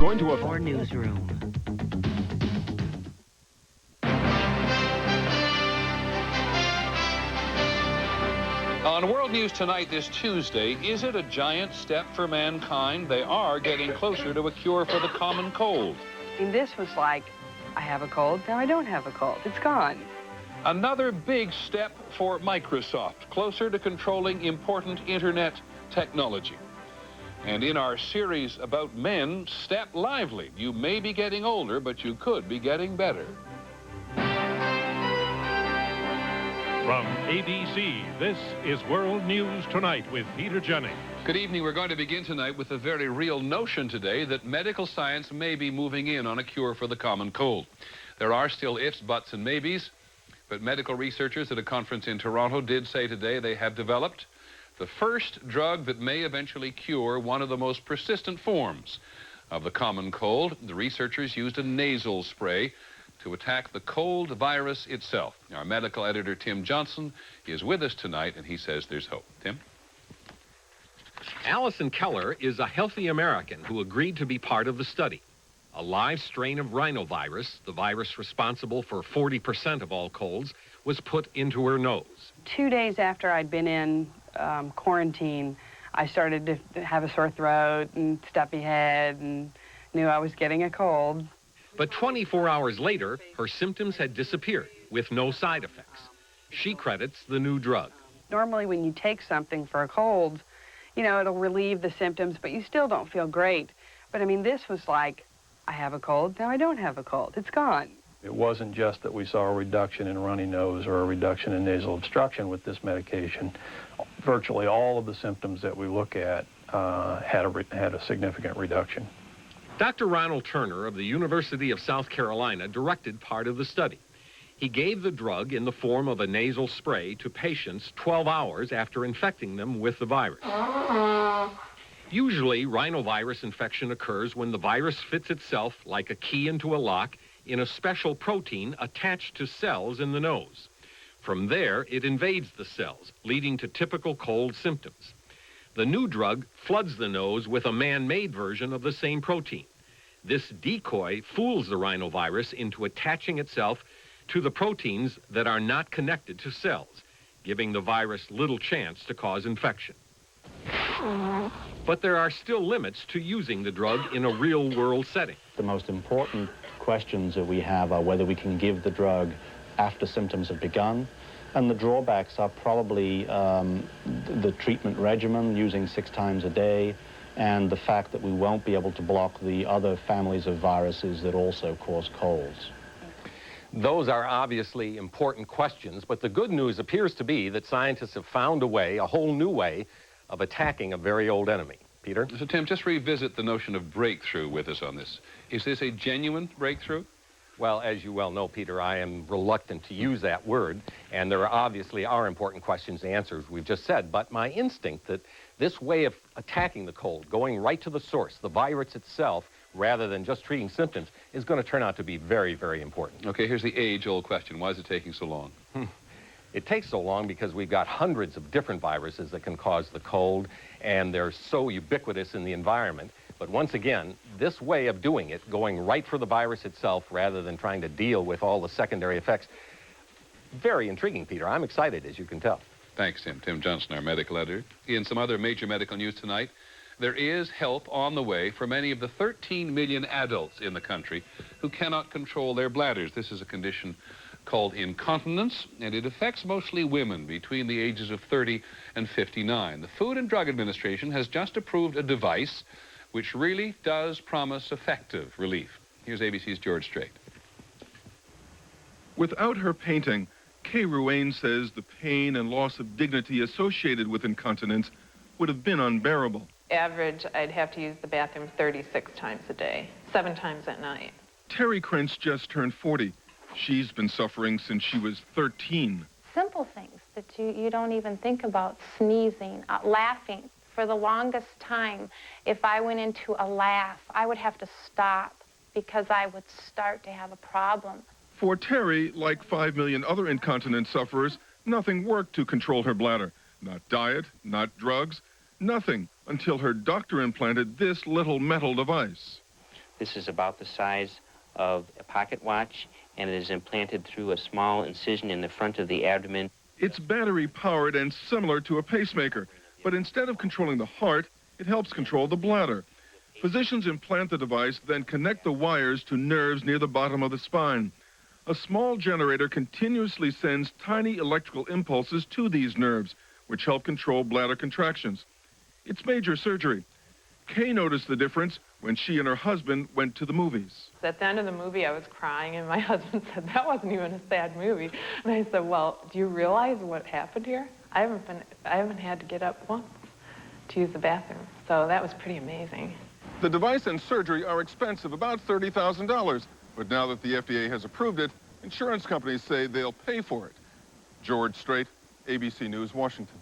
Going to Our newsroom. On World News Tonight this Tuesday, is it a giant step for mankind? They are getting closer to a cure for the common cold. And this was like, I have a cold, now I don't have a cold. It's gone. Another big step for Microsoft, closer to controlling important internet technology. And in our series about men, step lively. You may be getting older, but you could be getting better. From ABC, this is World News Tonight with Peter Jennings. Good evening. We're going to begin tonight with a very real notion today that medical science may be moving in on a cure for the common cold. There are still ifs, buts, and maybes, but medical researchers at a conference in Toronto did say today they have developed the first drug that may eventually cure one of the most persistent forms of the common cold. The researchers used a nasal spray to attack the cold virus itself. Our medical editor, Tim Johnson, is with us tonight, and he says there's hope. Tim? Allison Keller is a healthy American who agreed to be part of the study. A live strain of rhinovirus, the virus responsible for 40% of all colds, was put into her nose. 2 days after I'd been in quarantine, I started to have a sore throat and stuffy head and knew I was getting a cold. But 24 hours later, her symptoms had disappeared with no side effects. She credits the new drug. Normally when you take something for a cold, you know, it'll relieve the symptoms, but you still don't feel great. But I mean, this was like, I have a cold, now I don't have a cold. It's gone. It wasn't just that we saw a reduction in runny nose or a reduction in nasal obstruction with this medication. Virtually all of the symptoms that we look at had a significant reduction. Dr. Ronald Turner of the University of South Carolina directed part of the study. He gave the drug in the form of a nasal spray to patients 12 hours after infecting them with the virus. Usually, rhinovirus infection occurs when the virus fits itself like a key into a lock in a special protein attached to cells in the nose. From there, it invades the cells, leading to typical cold symptoms. The new drug floods the nose with a man-made version of the same protein. This decoy fools the rhinovirus into attaching itself to the proteins that are not connected to cells, giving the virus little chance to cause infection. But there are still limits to using the drug in a real-world setting. The most important questions that we have are whether we can give the drug after symptoms have begun, and the drawbacks are probably the treatment regimen, using 6 times a day, and the fact that we won't be able to block the other families of viruses that also cause colds. Those are obviously important questions, but the good news appears to be that scientists have found a way, a whole new way, of attacking a very old enemy. Peter? So, Tim, just revisit the notion of breakthrough with us on this. Is this a genuine breakthrough? Well, as you well know, Peter, I am reluctant to use that word, and there obviously are important questions and answers we've just said, but my instinct that this way of attacking the cold, going right to the source, the virus itself, rather than just treating symptoms, is going to turn out to be very, very important. Okay, here's the age-old question. Why is it taking so long? It takes so long because we've got hundreds of different viruses that can cause the cold, and they're so ubiquitous in the environment. But once again, this way of doing it, going right for the virus itself rather than trying to deal with all the secondary effects, very intriguing, Peter. I'm excited, as you can tell. Thanks, Tim. Tim Johnson, our medical editor. In some other major medical news tonight, there is help on the way for many of the 13 million adults in the country who cannot control their bladders. This is a condition called incontinence, and it affects mostly women between the ages of 30 and 59. The Food and Drug Administration has just approved a device which really does promise effective relief. Here's ABC's George Strait. Without her painting, Kay Ruane says the pain and loss of dignity associated with incontinence would have been unbearable. Average, I'd have to use the bathroom 36 times a day, 7 times at night. Terry Krentz just turned 40. She's been suffering since she was 13. Simple things that you don't even think about, sneezing, laughing. For the longest time, if I went into a laugh, I would have to stop because I would start to have a problem. For Terry, like 5 million other incontinence sufferers, nothing worked to control her bladder. Not diet, not drugs, nothing, until her doctor implanted this little metal device. This is about the size of a pocket watch, and it is implanted through a small incision in the front of the abdomen. It's battery-powered and similar to a pacemaker, but instead of controlling the heart, it helps control the bladder. Physicians implant the device, then connect the wires to nerves near the bottom of the spine. A small generator continuously sends tiny electrical impulses to these nerves, which help control bladder contractions. It's major surgery. Kay noticed the difference when she and her husband went to the movies. At the end of the movie, I was crying, and my husband said, that wasn't even a sad movie. And I said, well, do you realize what happened here? I haven't had to get up once to use the bathroom. So that was pretty amazing. The device and surgery are expensive, about $30,000. But now that the FDA has approved it, insurance companies say they'll pay for it. George Strait, ABC News, Washington.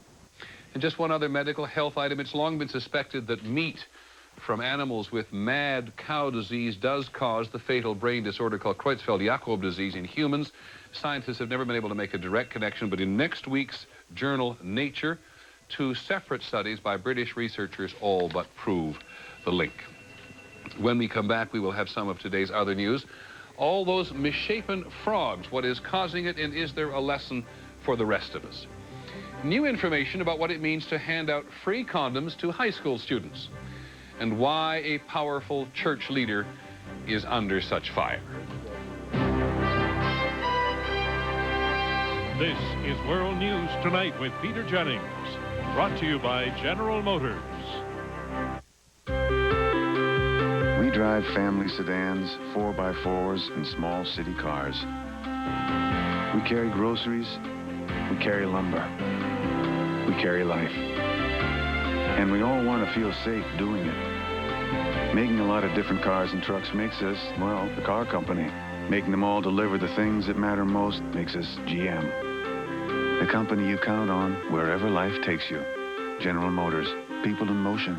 And just one other medical health item. It's long been suspected that meat from animals with mad cow disease does cause the fatal brain disorder called Creutzfeldt-Jakob disease in humans. Scientists have never been able to make a direct connection, but in next week's journal Nature, 2 separate studies by British researchers all but prove the link. When we come back, we will have some of today's other news. All those misshapen frogs, what is causing it, and is there a lesson for the rest of us? New information about what it means to hand out free condoms to high school students, and why a powerful church leader is under such fire. This is World News Tonight with Peter Jennings, brought to you by General Motors. We drive family sedans, 4x4s, and small city cars. We carry groceries, we carry lumber, we carry life. And we all want to feel safe doing it. Making a lot of different cars and trucks makes us, well, the car company. Making them all deliver the things that matter most makes us GM. The company you count on wherever life takes you. General Motors, people in motion.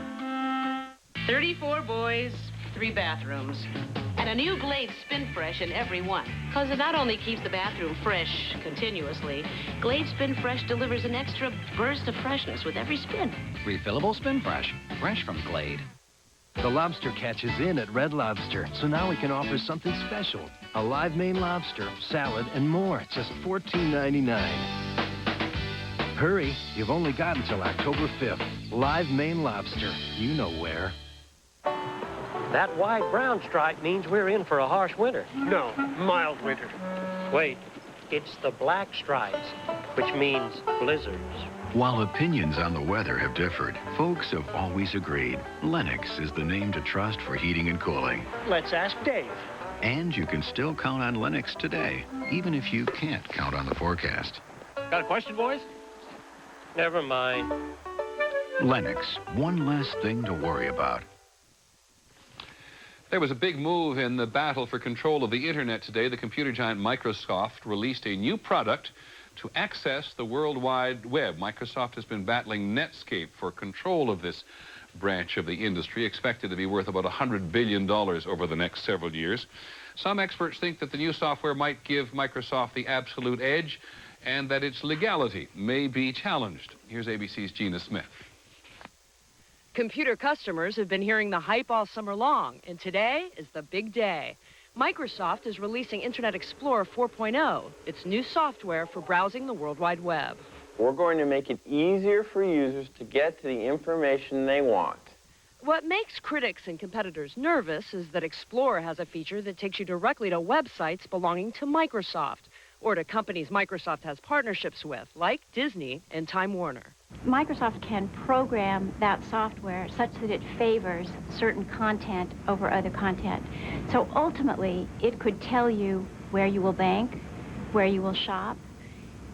34 boys, 3 bathrooms. And a new Glade Spin Fresh in every one. Because it not only keeps the bathroom fresh continuously, Glade Spin Fresh delivers an extra burst of freshness with every spin. Refillable Spin Fresh, fresh from Glade. The lobster catch is in at Red Lobster, so now we can offer something special. A live Maine lobster, salad, and more, just $14.99. Hurry, you've only got until October 5th. Live Maine lobster, you know where. That white-brown stripe means we're in for a harsh winter. No, mild winter. Wait, it's the black stripes, which means blizzards. While opinions on the weather have differed, folks have always agreed Lennox is the name to trust for heating and cooling. Let's ask Dave. And you can still count on Lennox today, even if you can't count on the forecast. Got a question, boys? Never mind. Lennox, one less thing to worry about. There was a big move in the battle for control of the internet today. The computer giant Microsoft released a new product to access the World Wide Web. Microsoft has been battling Netscape for control of this branch of the industry, expected to be worth about $100 billion over the next several years. Some experts think that the new software might give Microsoft the absolute edge and that its legality may be challenged. Here's ABC's Gina Smith. Computer customers have been hearing the hype all summer long, and today is the big day. Microsoft is releasing Internet Explorer 4.0, its new software for browsing the World Wide Web. We're going to make it easier for users to get to the information they want. What makes critics and competitors nervous is that Explorer has a feature that takes you directly to websites belonging to Microsoft, or to companies Microsoft has partnerships with, like Disney and Time Warner. Microsoft can program that software such that it favors certain content over other content. So ultimately, it could tell you where you will bank, where you will shop,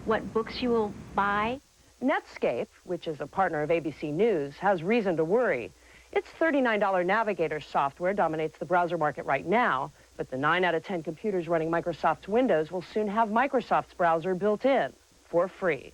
what books you will buy. Netscape, which is a partner of ABC News, has reason to worry. Its $39 Navigator software dominates the browser market right now, but the 9 out of 10 computers running Microsoft's Windows will soon have Microsoft's browser built in for free.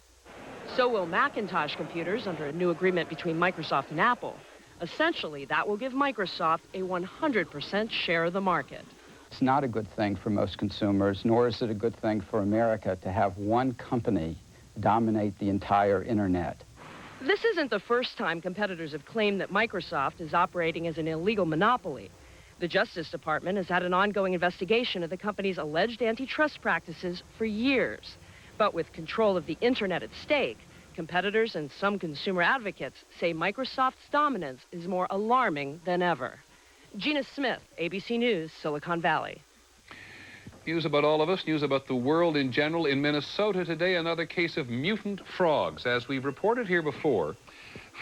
So will Macintosh computers under a new agreement between Microsoft and Apple. Essentially, that will give Microsoft a 100% share of the market. It's not a good thing for most consumers, nor is it a good thing for America to have one company dominate the entire internet. This isn't the first time competitors have claimed that Microsoft is operating as an illegal monopoly. The Justice Department has had an ongoing investigation of the company's alleged antitrust practices for years. But with control of the internet at stake, competitors and some consumer advocates say Microsoft's dominance is more alarming than ever. Gina Smith, ABC News, Silicon Valley. News about all of us, news about the world in general. In Minnesota today, another case of mutant frogs. As we've reported here before,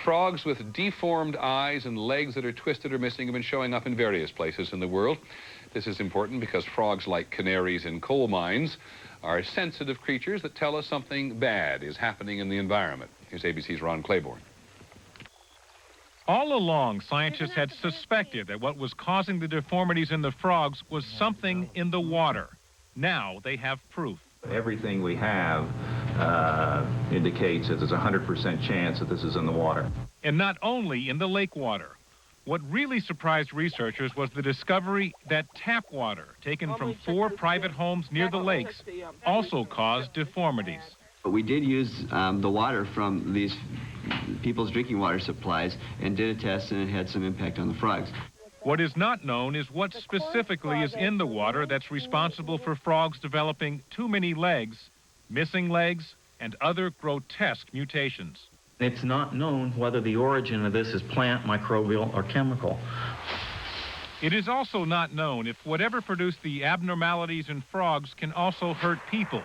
frogs with deformed eyes and legs that are twisted or missing have been showing up in various places in the world. This is important because frogs, like canaries in coal mines, are sensitive creatures that tell us something bad is happening in the environment. Here's ABC's Ron Claiborne. All along, scientists had suspected that what was causing the deformities in the frogs was something in the water. Now they have proof. Everything we have indicates that there's a 100% chance that this is in the water. And not only in the lake water. What really surprised researchers was the discovery that tap water, taken from 4 private homes near the lakes, also caused deformities. But we did use the water from these people's drinking water supplies and did a test, and it had some impact on the frogs. What is not known is what specifically is in the water that's responsible for frogs developing too many legs, missing legs, and other grotesque mutations. It's not known whether the origin of this is plant, microbial, or chemical. It is also not known if whatever produced the abnormalities in frogs can also hurt people.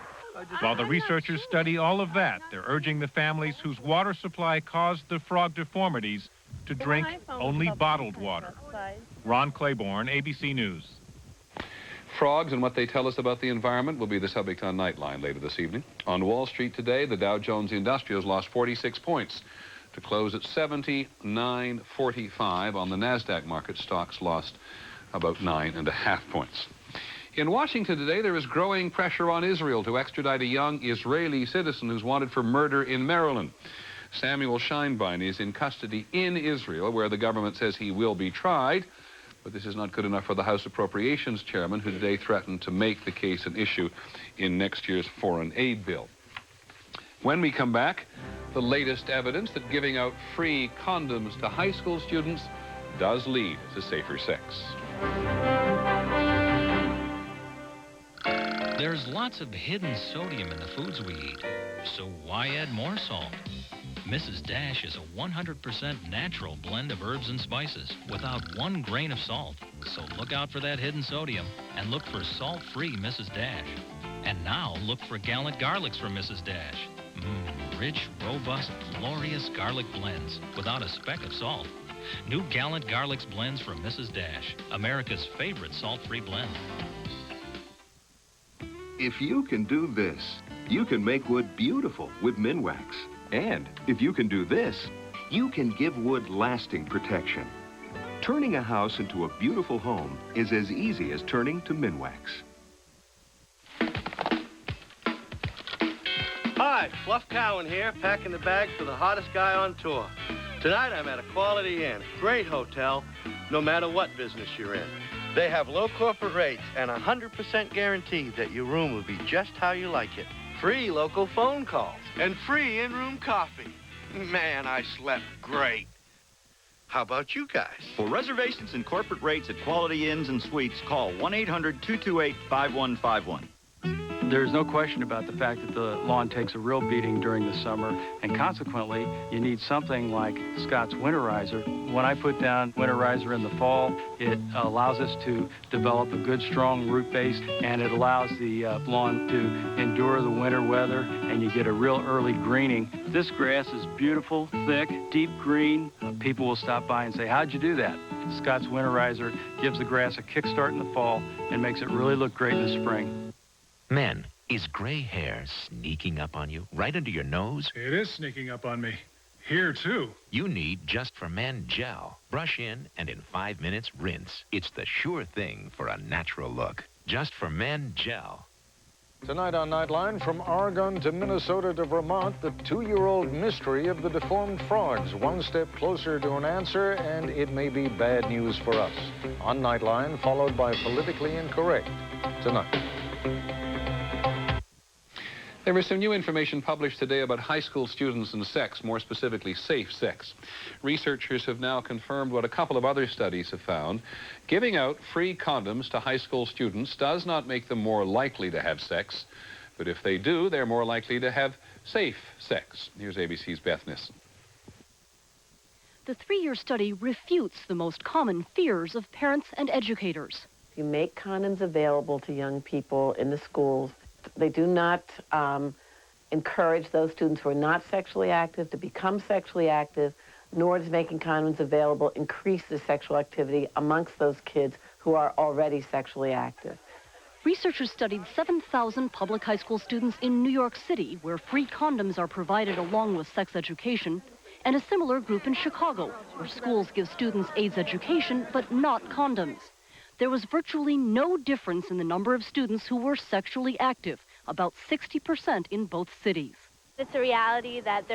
While the researchers study all of that, they're urging the families whose water supply caused the frog deformities to drink only bottled water. Ron Claiborne, ABC News. Frogs and what they tell us about the environment will be the subject on Nightline later this evening. On Wall Street today, the Dow Jones Industrials lost 46 points to close at 79.45. On the NASDAQ market, stocks lost about 9.5 points. In Washington today, there is growing pressure on Israel to extradite a young Israeli citizen who's wanted for murder in Maryland. Samuel Scheinbein is in custody in Israel, where the government says he will be tried. But this is not good enough for the House Appropriations Chairman, who today threatened to make the case an issue in next year's foreign aid bill. When we come back, the latest evidence that giving out free condoms to high school students does lead to safer sex. There's lots of hidden sodium in the foods we eat, so why add more salt? Mrs. Dash is a 100% natural blend of herbs and spices without 1 grain of salt. So look out for that hidden sodium and look for salt-free Mrs. Dash. And now look for Gallant Garlics from Mrs. Dash. Rich, robust, glorious garlic blends without a speck of salt. New Gallant Garlics blends from Mrs. Dash, America's favorite salt-free blend. If you can do this, you can make wood beautiful with Minwax. And if you can do this, you can give wood lasting protection. Turning a house into a beautiful home is as easy as turning to Minwax. Hi, Fluff Cowan here, packing the bags for the hottest guy on tour. Tonight I'm at a Quality Inn, great hotel, no matter what business you're in. They have low corporate rates and 100% guarantee that your room will be just how you like it. Free local phone calls and free in-room coffee. Man, I slept great. How about you guys? For reservations and corporate rates at Quality Inns and Suites, call 1-800-228-5151. There's no question about the fact that the lawn takes a real beating during the summer, and consequently, you need something like Scott's Winterizer. When I put down Winterizer in the fall, it allows us to develop a good, strong root base, and it allows the lawn to endure the winter weather, and you get a real early greening. This grass is beautiful, thick, deep green. People will stop by and say, "How'd you do that?" Scott's Winterizer gives the grass a kickstart in the fall and makes it really look great in the spring. Men, is gray hair sneaking up on you, right under your nose? It is sneaking up on me. Here, too. You need Just for Men gel. Brush in, and in 5 minutes, rinse. It's the sure thing for a natural look. Just for Men gel. Tonight on Nightline, from Oregon to Minnesota to Vermont, the 2-year-old mystery of the deformed frogs. One step closer to an answer, and it may be bad news for us. On Nightline, followed by Politically Incorrect. Tonight. There was some new information published today about high school students and sex, more specifically safe sex. Researchers have now confirmed what a couple of other studies have found. Giving out free condoms to high school students does not make them more likely to have sex, but if they do, they're more likely to have safe sex. Here's ABC's Beth Nissen. The 3-year study refutes the most common fears of parents and educators. You make condoms available to young people in the schools. They do not encourage those students who are not sexually active to become sexually active, nor does making condoms available increase the sexual activity amongst those kids who are already sexually active. Researchers studied 7,000 public high school students in New York City, where free condoms are provided along with sex education, and a similar group in Chicago, where schools give students AIDS education but not condoms. There was virtually no difference in the number of students who were sexually active, about 60% in both cities. It's a reality that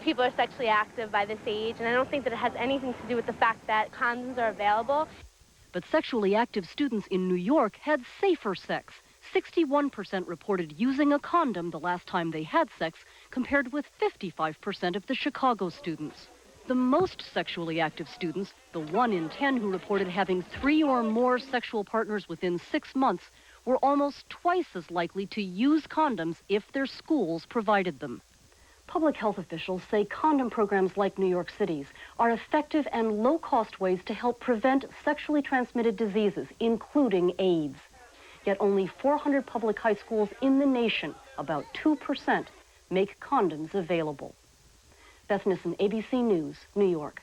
people are sexually active by this age, and I don't think that it has anything to do with the fact that condoms are available. But sexually active students in New York had safer sex. 61% reported using a condom the last time they had sex, compared with 55% of the Chicago students. The most sexually active students, the 1 in 10 who reported having 3 or more sexual partners within 6 months, were almost twice as likely to use condoms if their schools provided them. Public health officials say condom programs like New York City's are effective and low-cost ways to help prevent sexually transmitted diseases, including AIDS. Yet only 400 public high schools in the nation, about 2%, make condoms available. Beth Nissen, ABC News, New York.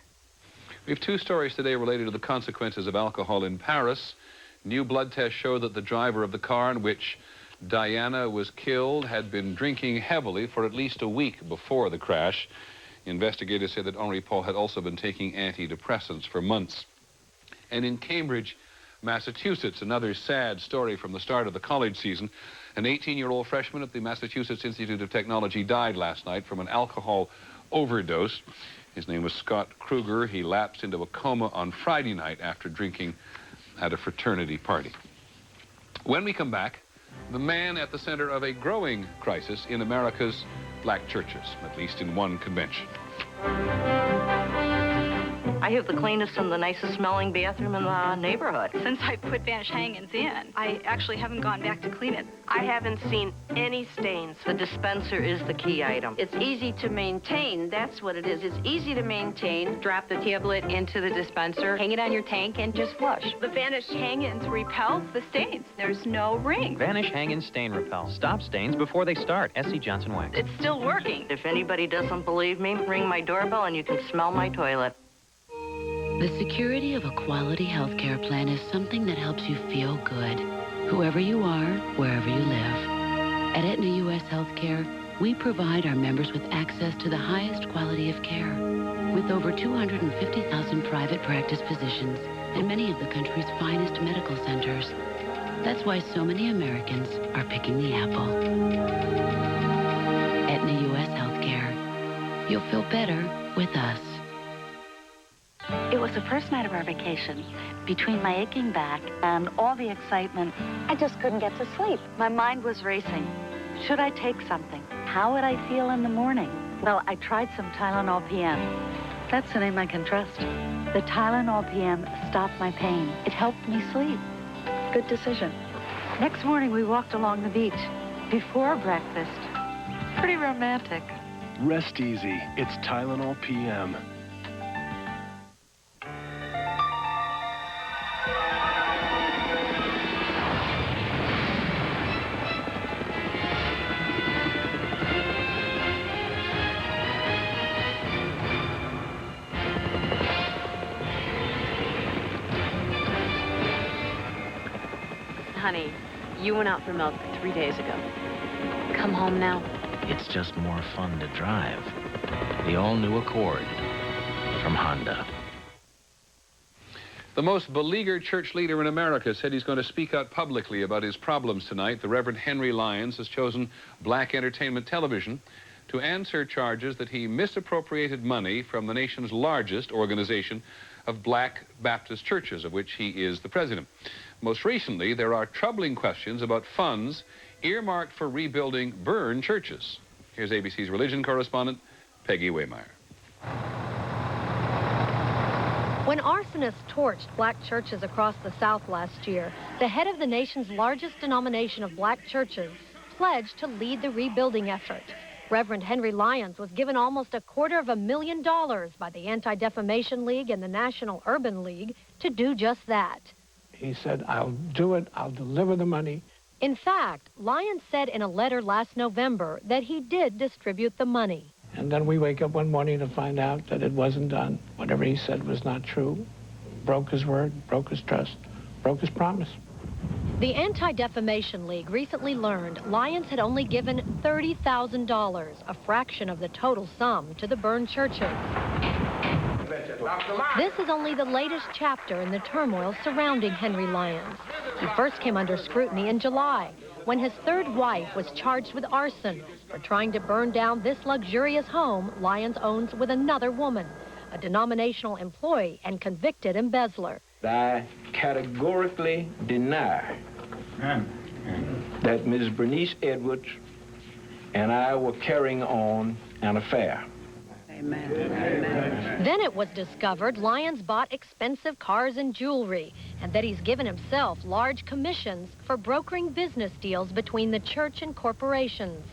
We have 2 stories today related to the consequences of alcohol in Paris. New blood tests show that the driver of the car in which Diana was killed had been drinking heavily for at least a week before the crash. Investigators say that Henri Paul had also been taking antidepressants for months. And in Cambridge, Massachusetts, another sad story from the start of the college season. An 18-year-old freshman at the Massachusetts Institute of Technology died last night from an alcohol overdose. His name was Scott Kruger. He lapsed into a coma on Friday night after drinking at a fraternity party. When we come back, the man at the center of a growing crisis in America's black churches, at least in one convention. I have the cleanest and the nicest smelling bathroom in the neighborhood. Since I put Vanish hang-ins in, I actually haven't gone back to clean it. I haven't seen any stains. The dispenser is the key item. It's easy to maintain, that's what it is. It's easy to maintain. Drop the tablet into the dispenser, hang it on your tank, and just flush. The Vanish hang-ins repel the stains. There's no ring. Vanish hang-in stain repel. Stop stains before they start. S.C. Johnson Wax. It's still working. If anybody doesn't believe me, ring my doorbell and you can smell my toilet. The security of a quality health care plan is something that helps you feel good, whoever you are, wherever you live. At Aetna U.S. Healthcare, we provide our members with access to the highest quality of care, with over 250,000 private practice physicians and many of the country's finest medical centers. That's why so many Americans are picking the apple. Aetna U.S. Healthcare. You'll feel better with us. It was the first night of our vacation. Between my aching back and all the excitement, I just couldn't get to sleep. My mind was racing. Should I take something? How would I feel in the morning? Well, I tried some Tylenol PM. That's the name I can trust. The Tylenol PM stopped my pain. It helped me sleep. Good decision. Next morning, we walked along the beach. Before breakfast. Pretty romantic. Rest easy. It's Tylenol PM. Honey, you went out for milk 3 days ago. Come home now. It's just more fun to drive. The all-new Accord from Honda. The most beleaguered church leader in America said he's going to speak out publicly about his problems tonight. The Reverend Henry Lyons has chosen Black Entertainment Television to answer charges that he misappropriated money from the nation's largest organization of black Baptist churches, of which he is the president. Most recently, there are troubling questions about funds earmarked for rebuilding burned churches. Here's ABC's religion correspondent, Peggy Wehmeyer. When arsonists torched black churches across the South last year, the head of the nation's largest denomination of black churches pledged to lead the rebuilding effort. Reverend Henry Lyons was given almost $250,000 by the Anti-Defamation League and the National Urban League to do just that. He said, I'll do it, I'll deliver the money. In fact, Lyons said in a letter last November that he did distribute the money. And then we wake up one morning to find out that it wasn't done. Whatever he said was not true. Broke his word, broke his trust, broke his promise. The Anti-Defamation League recently learned Lyons had only given $30,000, a fraction of the total sum, to the burned churches. This is only the latest chapter in the turmoil surrounding Henry Lyons. He first came under scrutiny in July, when his third wife was charged with arson for trying to burn down this luxurious home Lyons owns with another woman, a denominational employee and convicted embezzler. I categorically deny that Ms. Bernice Edwards and I were carrying on an affair. Amen. Then it was discovered Lyons bought expensive cars and jewelry, and that he's given himself large commissions for brokering business deals between the church and corporations.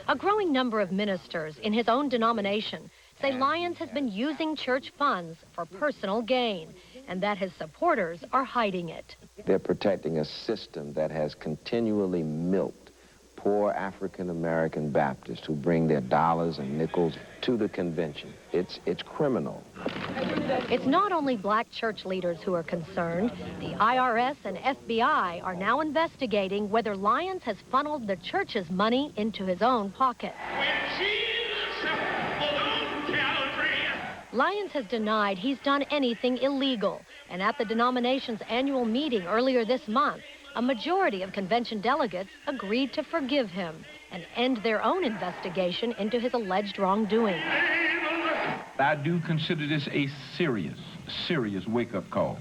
A growing number of ministers in his own denomination say Lyons has been using church funds for personal gain, and that his supporters are hiding it. They're protecting a system that has continually milked poor African-American Baptists who bring their dollars and nickels to the convention. It's criminal. It's not only black church leaders who are concerned. The IRS and FBI are now investigating whether Lyons has funneled the church's money into his own pocket. Lyons has denied he's done anything illegal, and at the denomination's annual meeting earlier this month, a majority of convention delegates agreed to forgive him and end their own investigation into his alleged wrongdoing. I do consider this a serious wake-up call,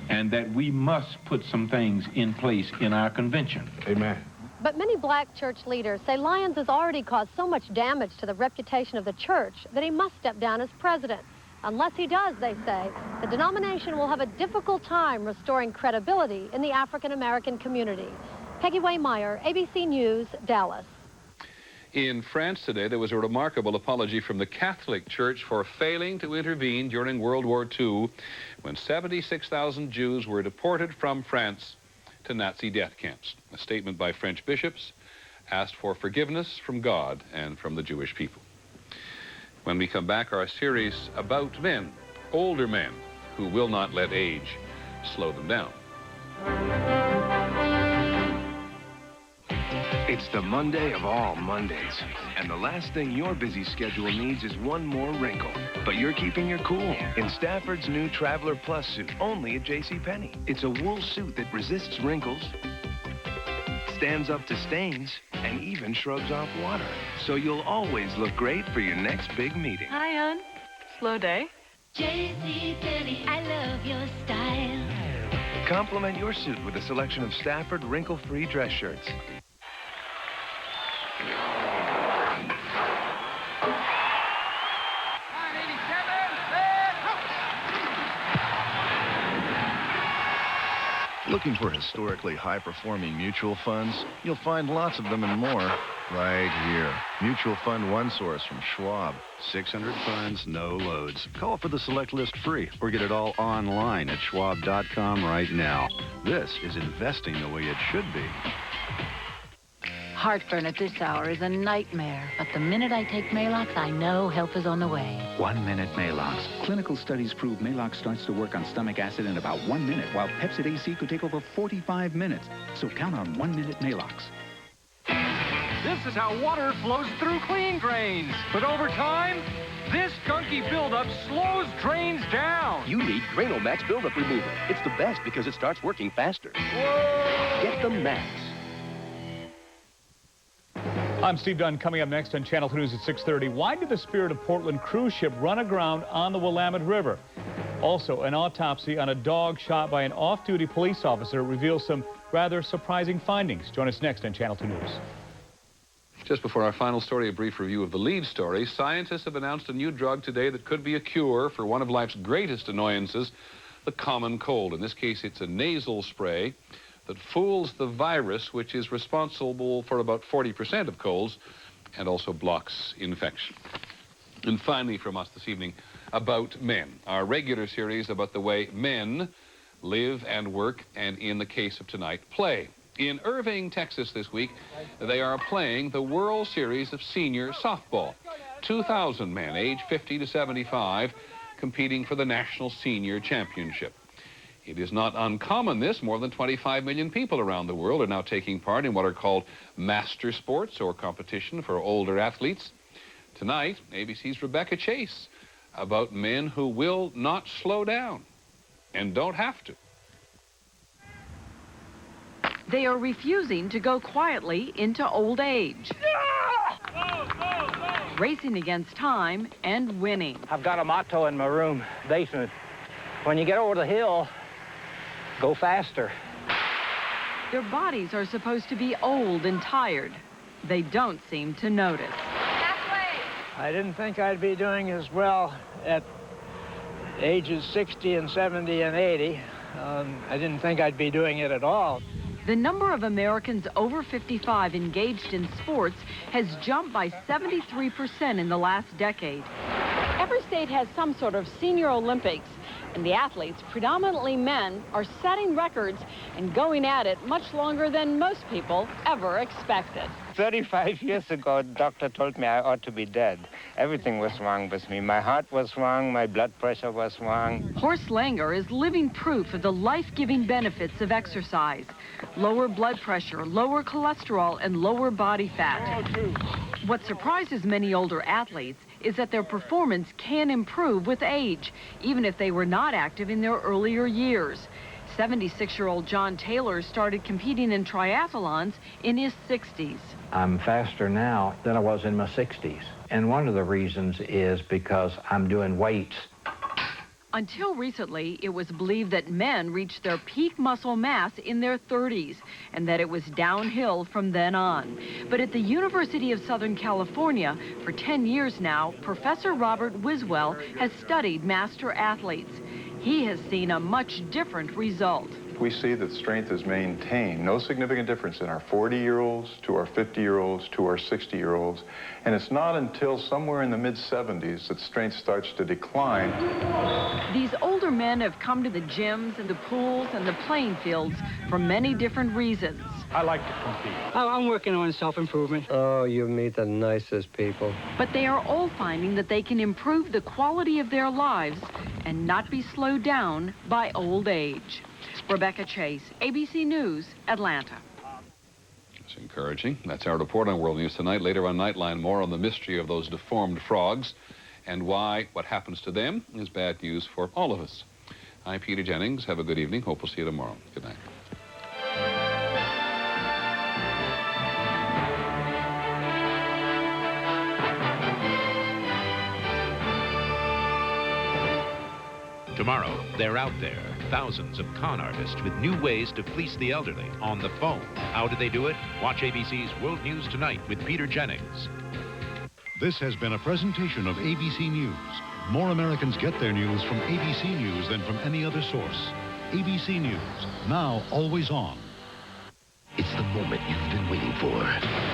and that we must put some things in place in our convention. Amen. But many black church leaders say Lyons has already caused so much damage to the reputation of the church that he must step down as president. Unless he does, they say, the denomination will have a difficult time restoring credibility in the African-American community. Peggy Wehmeyer, ABC News, Dallas. In France today, there was a remarkable apology from the Catholic Church for failing to intervene during World War II when 76,000 Jews were deported from France to Nazi death camps. A statement by French bishops asked for forgiveness from God and from the Jewish people. When we come back, our series about men, older men, who will not let age slow them down. It's the Monday of all Mondays, and the last thing your busy schedule needs is one more wrinkle. But you're keeping your cool in Stafford's new Traveler Plus suit, only at JCPenney. It's a wool suit that resists wrinkles, stands up to stains, and even shrugs off water. So you'll always look great for your next big meeting. Hi, hon. Slow day? JCPenney, I love your style. Complement your suit with a selection of Stafford wrinkle-free dress shirts. Looking for historically high-performing mutual funds? You'll find lots of them and more right here. Mutual Fund One Source from Schwab. 600 funds, no loads. Call for the Select List free or get it all online at schwab.com right now. This is investing the way it should be. Heartburn at this hour is a nightmare, but the minute I take Maalox, I know help is on the way. 1 minute Maalox. Clinical studies prove Maalox starts to work on stomach acid in about 1 minute, while Pepcid AC could take over 45 minutes. So count on 1 minute Maalox. This is how water flows through clean drains. But over time, this gunky buildup slows drains down. You need Drainomax Buildup Remover. It's the best because it starts working faster. Whoa! Get the Max. I'm Steve Dunn. Coming up next on Channel 2 News at 6:30. Why did the Spirit of Portland cruise ship run aground on the Willamette River? Also, an autopsy on a dog shot by an off-duty police officer reveals some rather surprising findings. Join us next on Channel 2 News. Just before our final story, a brief review of the lead story. Scientists have announced a new drug today that could be a cure for one of life's greatest annoyances, the common cold. In this case, it's a nasal spray that fools the virus, which is responsible for about 40% of colds and also blocks infection. And finally from us this evening, About Men, our regular series about the way men live and work, and in the case of tonight, play. In Irving, Texas this week, they are playing the World Series of Senior Softball. 2,000 men, age 50 to 75, competing for the National Senior Championship. It is not uncommon more than 25 million people around the world are now taking part in what are called master sports or competition for older athletes. Tonight, ABC's Rebecca Chase about men who will not slow down and don't have to. They are refusing to go quietly into old age. Racing against time and winning. I've got a motto in my room basement. When you get over the hill, go faster. Their bodies are supposed to be old and tired. They don't seem to notice. I didn't think I'd be doing as well at ages 60 and 70 and 80. I didn't think I'd be doing it at all. The number of Americans over 55 engaged in sports has jumped by 73% in the last decade. Every state has some sort of senior Olympics, and the athletes, predominantly men, are setting records and going at it much longer than most people ever expected. 35 years ago, the doctor told me I ought to be dead. Everything was wrong with me. My heart was wrong, my blood pressure was wrong. Horst Langer is living proof of the life-giving benefits of exercise. Lower blood pressure, lower cholesterol, and lower body fat. What surprises many older athletes is that their performance can improve with age, even if they were not active in their earlier years. 76-year-old John Taylor started competing in triathlons in his 60s. I'm faster now than I was in my 60s. And one of the reasons is because I'm doing weights. Until recently, it was believed that men reached their peak muscle mass in their 30s and that it was downhill from then on. But at the University of Southern California, for 10 years now, Professor Robert Wiswell has studied master athletes. He has seen a much different result. We see that strength is maintained. No significant difference in our 40-year-olds to our 50-year-olds to our 60-year-olds. And it's not until somewhere in the mid-70s that strength starts to decline. These older men have come to the gyms and the pools and the playing fields for many different reasons. I like to compete. I'm working on self-improvement. Oh, you meet the nicest people. But they are all finding that they can improve the quality of their lives and not be slowed down by old age. Rebecca Chase, ABC News, Atlanta. It's encouraging. That's our report on World News Tonight. Later on Nightline, more on the mystery of those deformed frogs and why what happens to them is bad news for all of us. I'm Peter Jennings. Have a good evening. Hope we'll see you tomorrow. Good night. Tomorrow, they're out there. Thousands of con artists with new ways to fleece the elderly on the phone. How do they do it? Watch ABC's World News Tonight with Peter Jennings. This has been a presentation of ABC News. More Americans get their news from ABC News than from any other source. ABC News, now always on. It's the moment you've been waiting for.